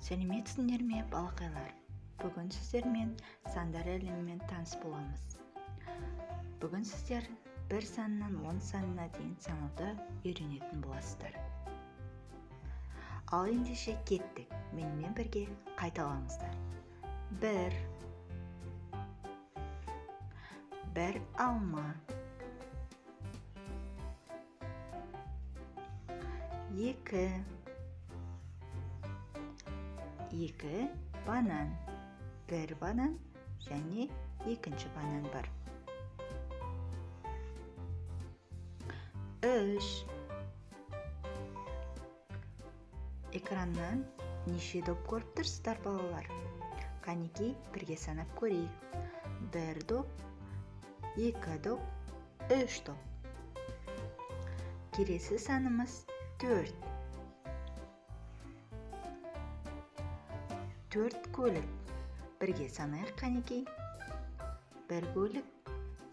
Сәлеметсіңдер ме, балақайлар? Бүгін сіздермен сандар әлемімен таныс боламыз. Бүгін сіздер бір санынан 10 санына дейін санауды үйренетін боласыздар. Ал ендеше кеттік. Менімен бірге қайталаңыздар. Бір алма. 2 банан. Бір банан және екінші банан бар. 3. Экраннан неше доп көріп тұрсыздар, балалар? Қанекей, бірге санап көрейік. 1 доп, 2 доп, 3 доп. Келесі санымыз 4. 4 көлік. Бірге санайық, қанекей. 1 көлік,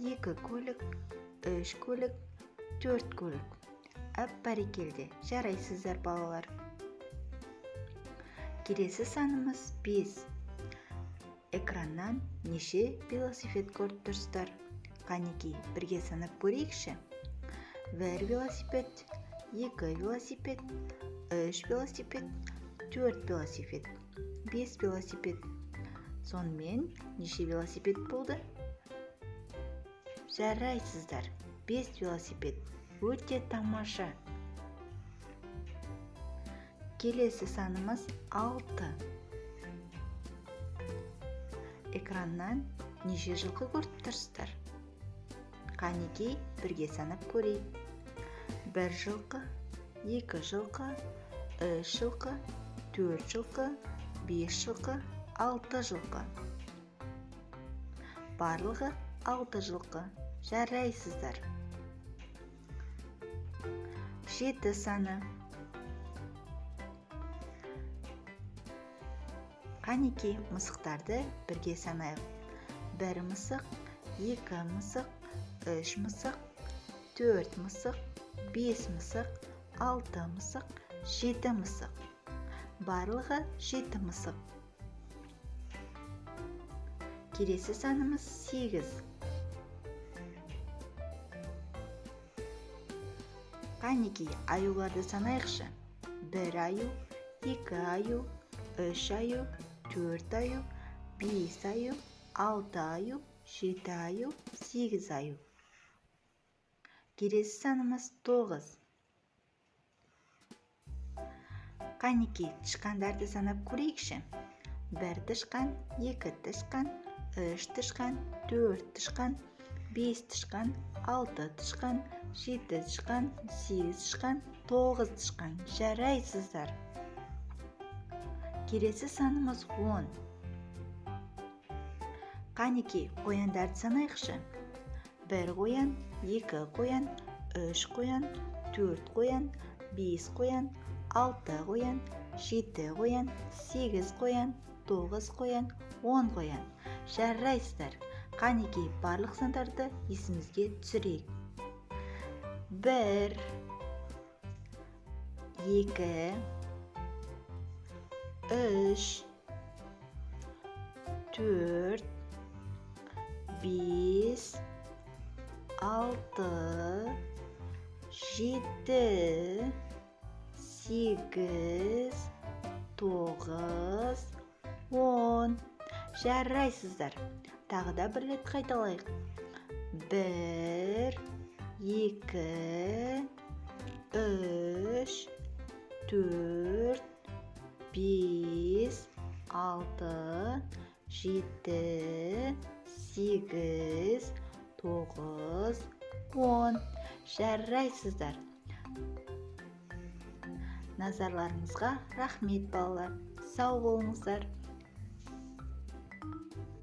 2 көлік, 3 көлік, 4 көлік. Бәрекелді, жарайсыздар, балалар. Келесі санымыз 5. Экраннан неше велосипед көріп тұрсыздар? Қанекей, бірге санап көрейікші. 1 велосипед, 2 велосипед, 3 велосипед, 4 велосипед, 5 велосипед. Сонымен неше велосипед болды? Жарайсыздар, 5 велосипед. Өте тамаша. Келесі санымыз 6. Экраннан неше жылқы көріп тұрсыздар? Қанекей, бірге санап көрейік. 1 жылқы, 2 жылқы, 3 жылқы, 4 жылқы, 5 жылқы, 6 жылқы. Барлығы 6 жылқы. Жарайсыздар. 7 саны. Қанекей, мысықтарды бірге санайық. 1 мысық, 2 мысық, 3 мысық, 4 мысық, 5 мысық, 6 мысық, 7 мысық. Барлығы 7 мысық. Келесі санымыз 8. Қанекей, аюларды санайықшы. 1 аю, 2 аю, 3 аю, 4 аю, 5 аю, 6 аю, 7 аю, 8 аю. Келесі санымыз 9. Қанекей, тышқандарды санап көрейікші. 1 тышқан, 2 тышқан, 3 тышқан, 4 тышқан, 5 тышқан, 6 тышқан, 7 тышқан, 8 тышқан, 9 тышқан. Жарайсыздар. Келесі санымыз 10. Қанекей, қояндарды санайықшы. 1 қоян, 2 қоян, 3 қоян, 4 қоян, 5 қоян, 6 қоян, 7 қоян, 8 қоян, 9 қоян, 10 қоян. Жарайсыздар. Қанекей, барлық сандарды есімізге түсірейік. 1, 2, 3, 4, 5, 6, 7, 8, 9, 10. Жарайсыздар. Тағы да бір рет қайталайық. 1, 2, 3, 4, 5, 6, 7, 8, 9, 10. Жарайсыздар. Назарларыңызға рахмет, балалар. Сау болыңыздар.